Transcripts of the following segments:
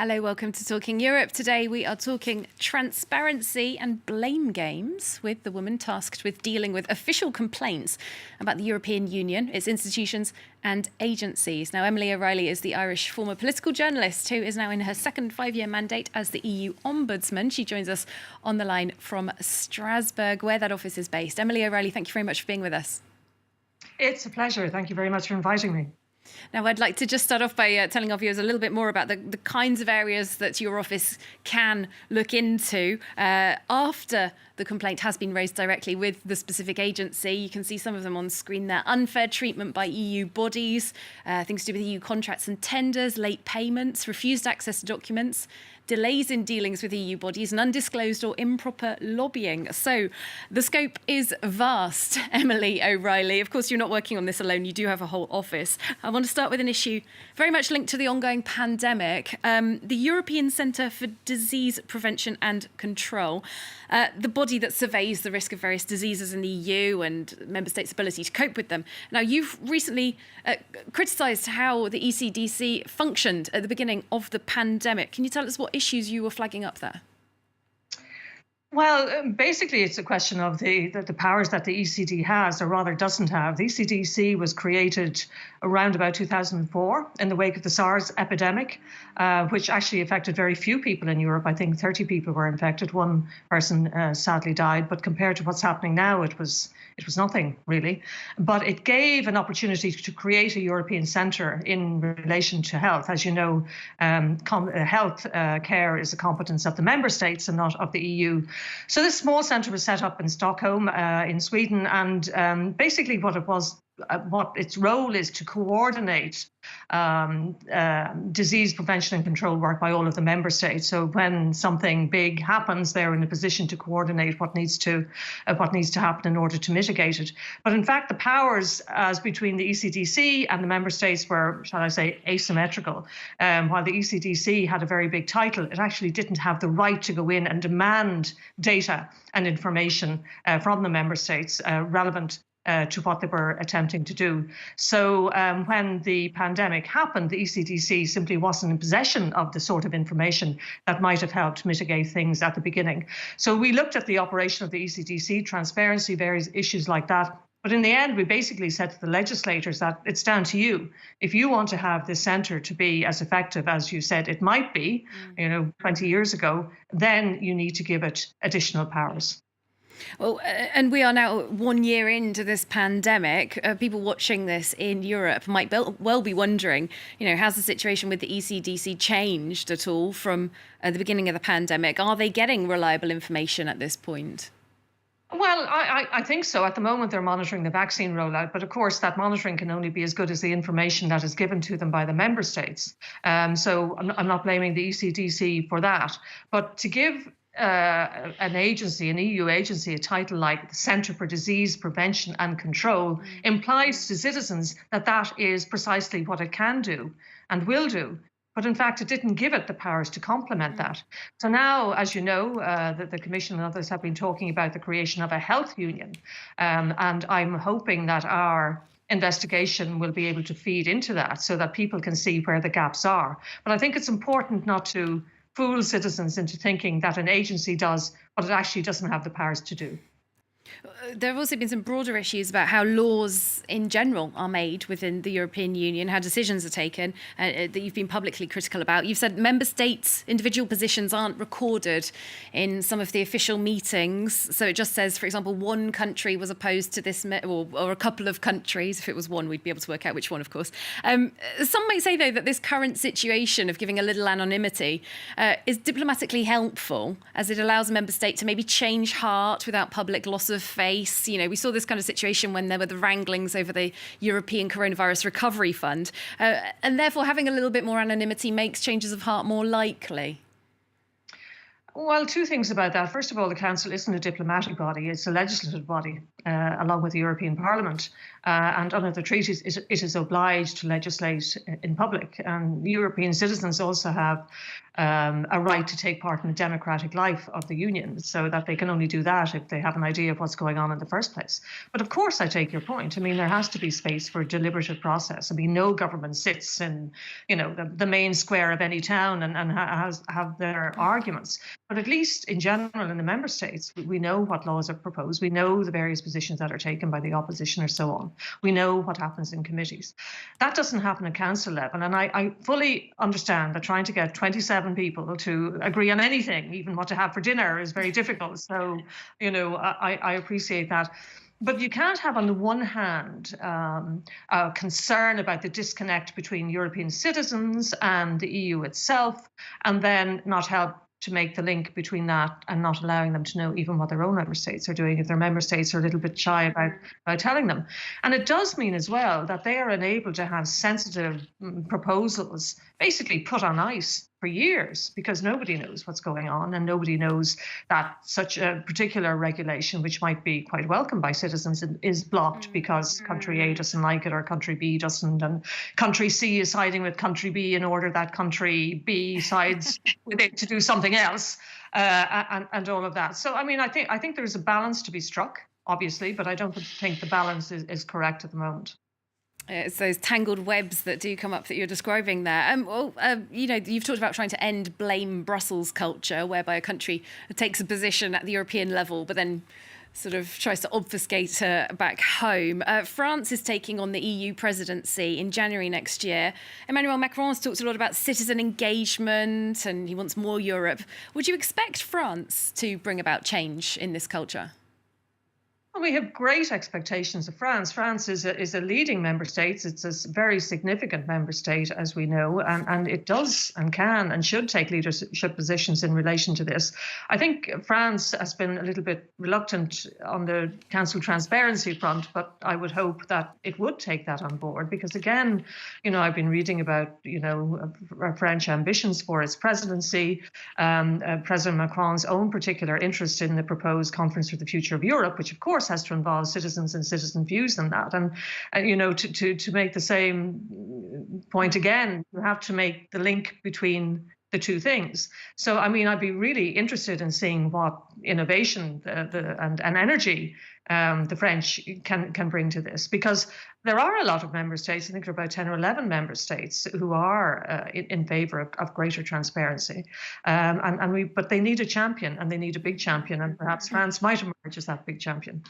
Hello, welcome to Talking Europe. Today we are talking transparency and blame games with the woman tasked with dealing with official complaints about the European Union, its institutions and agencies. Now, Emily O'Reilly is the Irish former political journalist who is now in her second 5-year mandate as the EU Ombudsman. She joins us on the line from Strasbourg, where that office is based. Emily O'Reilly, thank you very much for being with us. It's a pleasure. Thank you very much for inviting me. Now, I'd like to just start off by telling our viewers a little bit more about the kinds of areas that your office can look into after the complaint has been raised directly with the specific agency. You can see some of them on screen there. Unfair treatment by EU bodies, things to do with EU contracts and tenders, late payments, refused access to documents, delays in dealings with EU bodies, and undisclosed or improper lobbying. So the scope is vast, Emily O'Reilly. Of course, you're not working on this alone. You do have a whole office. I want to start with an issue very much linked to the ongoing pandemic. The European Centre for Disease Prevention and Control, the body that surveys the risk of various diseases in the EU and member states' ability to cope with them. Now, you've recently criticised how the ECDC functioned at the beginning of the pandemic. Can you tell us what issues you were flagging up there? Well, basically, it's a question of the powers that the ECD has, or rather doesn't have. The ECDC was created around about 2004 in the wake of the SARS epidemic, which actually affected very few people in Europe. I think 30 people were infected. One person sadly died. But compared to what's happening now, it was nothing, really. But it gave an opportunity to create a European centre in relation to health. As you know, health care is a competence of the member states and not of the EU. So this small centre was set up in Stockholm, in Sweden, and basically what its role is to coordinate disease prevention and control work by all of the member states. So when something big happens, they're in a position to coordinate what needs to happen in order to mitigate it. But in fact, the powers as between the ECDC and the member states were, shall I say, asymmetrical. While the ECDC had a very big title, it actually didn't have the right to go in and demand data and information from the member states relevant to what they were attempting to do. So when the pandemic happened, the ECDC simply wasn't in possession of the sort of information that might have helped mitigate things at the beginning. So we looked at the operation of the ECDC, transparency, various issues like that. But in the end, we basically said to the legislators that it's down to you. If you want to have this centre to be as effective as you said it might be, 20 years ago, then you need to give it additional powers. Well, and we are now 1 year into this pandemic. People watching this in Europe might well be wondering, has the situation with the ECDC changed at all from the beginning of the pandemic? Are they getting reliable information at this point? Well, I think so. At the moment, they're monitoring the vaccine rollout. But of course, that monitoring can only be as good as the information that is given to them by the member states. So I'm not blaming the ECDC for that. But to give an agency, an EU agency, a title like the Centre for Disease Prevention and Control implies to citizens that that is precisely what it can do and will do. But in fact, it didn't give it the powers to complement that. So now, as you know, the Commission and others have been talking about the creation of a health union. And I'm hoping that our investigation will be able to feed into that so that people can see where the gaps are. But I think it's important not to fool citizens into thinking that an agency does what it actually doesn't have the powers to do. There have also been some broader issues about how laws in general are made within the European Union, how decisions are taken, that you've been publicly critical about. You've said member states' individual positions aren't recorded in some of the official meetings. So it just says, for example, one country was opposed to this, or a couple of countries. If it was one, we'd be able to work out which one, of course. Some might say, though, that this current situation of giving a little anonymity is diplomatically helpful, as it allows a member state to maybe change heart without public loss of face. We saw this kind of situation when there were the wranglings over the European Coronavirus Recovery Fund. And therefore, having a little bit more anonymity makes changes of heart more likely. Well, two things about that. First of all, the Council isn't a diplomatic body, it's a legislative body, along with the European Parliament. And under the treaties, it is obliged to legislate in public. And European citizens also have a right to take part in the democratic life of the union, so that they can only do that if they have an idea of what's going on in the first place. But of course, I take your point. I mean, there has to be space for a deliberative process. I mean, no government sits in, the main square of any town and have their arguments. But at least in general, in the member states, we know what laws are proposed. We know the various positions that are taken by the opposition or so on. We know what happens in committees. That doesn't happen at council level. And I fully understand that trying to get 27 people to agree on anything, even what to have for dinner, is very difficult. So, I appreciate that. But you can't have, on the one hand, a concern about the disconnect between European citizens and the EU itself, and then not help to make the link between that and not allowing them to know even what their own member states are doing if their member states are a little bit shy about telling them. And it does mean as well that they are unable to have sensitive proposals basically put on ice for years, because nobody knows what's going on, and nobody knows that such a particular regulation, which might be quite welcome by citizens, is blocked because country A doesn't like it or country B doesn't, and country C is siding with country B in order that country B sides with it to do something else, and all of that. So I mean, I think there's a balance to be struck, obviously, but I don't think the balance is correct at the moment. It's those tangled webs that do come up that you're describing there. You've talked about trying to end blame Brussels culture, whereby a country takes a position at the European level, but then sort of tries to obfuscate back home. France is taking on the EU presidency in January next year. Emmanuel Macron has talked a lot about citizen engagement, and he wants more Europe. Would you expect France to bring about change in this culture? Well, we have great expectations of France. France is a leading member state. It's a very significant member state, as we know, and it does and can and should take leadership positions in relation to this. I think France has been a little bit reluctant on the council transparency front, but I would hope that it would take that on board, because again, I've been reading about, French ambitions for its presidency, President Macron's own particular interest in the proposed Conference for the Future of Europe, which of course has to involve citizens and citizen views in that. And to make the same point again, you have to make the link between the two things. So, I mean, I'd be really interested in seeing what innovation and energy the French can bring to this, because there are a lot of member states, I think there are about 10 or 11 member states who are in favour of greater transparency. But they need a champion, and they need a big champion, and perhaps France might emerge as that big champion.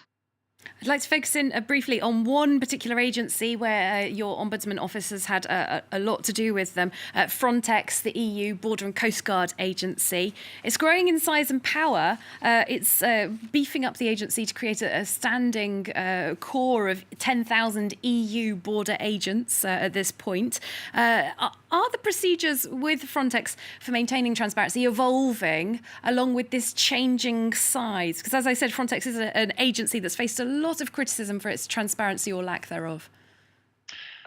I'd like to focus in briefly on one particular agency where your Ombudsman office has had a lot to do with them, Frontex, the EU Border and Coast Guard Agency. It's growing in size and power. It's beefing up the agency to create a standing core of 10,000 EU border agents at this point. Are the procedures with Frontex for maintaining transparency evolving along with this changing size? Because as I said, Frontex is an agency that's faced a lot of criticism for its transparency or lack thereof.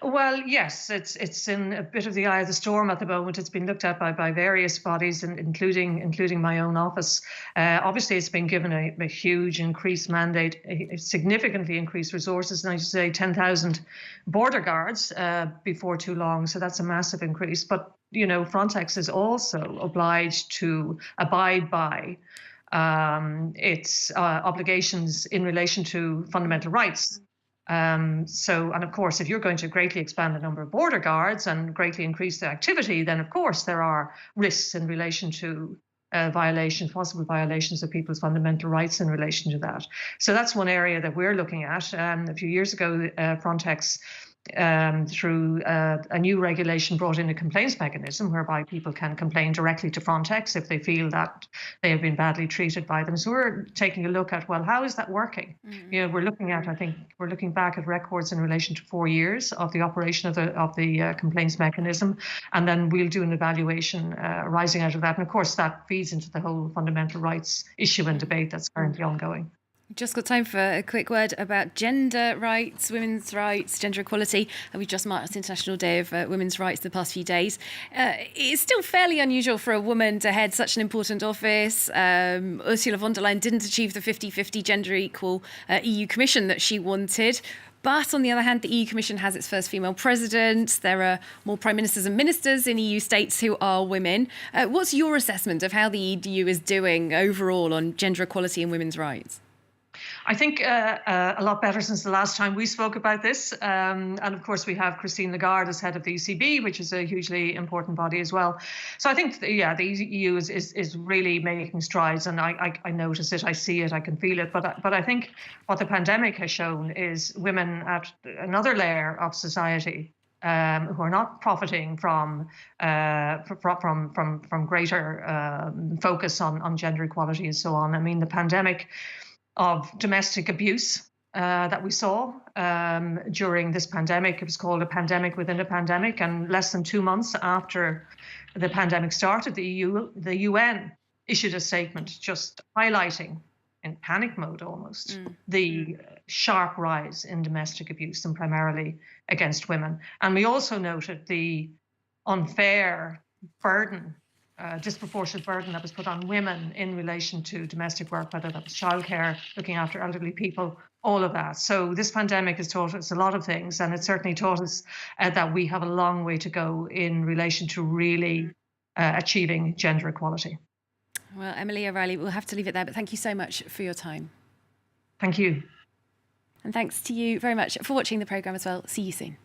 Well, yes, it's in a bit of the eye of the storm at the moment. It's been looked at by various bodies, including my own office. Obviously, it's been given a huge increased mandate, a significantly increased resources, and I should say 10,000 border guards before too long. So that's a massive increase. But, Frontex is also obliged to abide by its obligations in relation to fundamental rights. And of course, if you're going to greatly expand the number of border guards and greatly increase the activity, then of course there are risks in relation to possible violations of people's fundamental rights in relation to that. So that's one area that we're looking at. A few years ago, Frontex, through a new regulation, brought in a complaints mechanism whereby people can complain directly to Frontex if they feel that they have been badly treated by them. So we're taking a look at, well, how is that working? Mm-hmm. We're looking back at records in relation to 4 years of the operation of the complaints mechanism, and then we'll do an evaluation arising out of that. And of course, that feeds into the whole fundamental rights issue and debate that's currently ongoing. Just got time for a quick word about gender rights, women's rights, gender equality. We just marked the International Day of Women's Rights the past few days. It's still fairly unusual for a woman to head such an important office. Ursula von der Leyen didn't achieve the 50-50 gender equal EU Commission that she wanted. But on the other hand, the EU Commission has its first female president. There are more prime ministers and ministers in EU states who are women. What's your assessment of how the EU is doing overall on gender equality and women's rights? I think a lot better since the last time we spoke about this. And of course, we have Christine Lagarde as head of the ECB, which is a hugely important body as well. So I think, the EU is really making strides, and I notice it, I see it, I can feel it. But I think what the pandemic has shown is women at another layer of society who are not profiting from greater focus on gender equality and so on. I mean, the pandemic of domestic abuse that we saw during this pandemic. It was called a pandemic within a pandemic, and less than 2 months after the pandemic started, the UN issued a statement just highlighting, in panic mode almost, the sharp rise in domestic abuse, and primarily against women. And we also noted the unfair burden, disproportionate burden that was put on women in relation to domestic work, whether that was childcare, looking after elderly people, all of that. So this pandemic has taught us a lot of things, and it certainly taught us that we have a long way to go in relation to really achieving gender equality. Well, Emily O'Reilly, we'll have to leave it there, but thank you so much for your time. Thank you. And thanks to you very much for watching the programme as well. See you soon.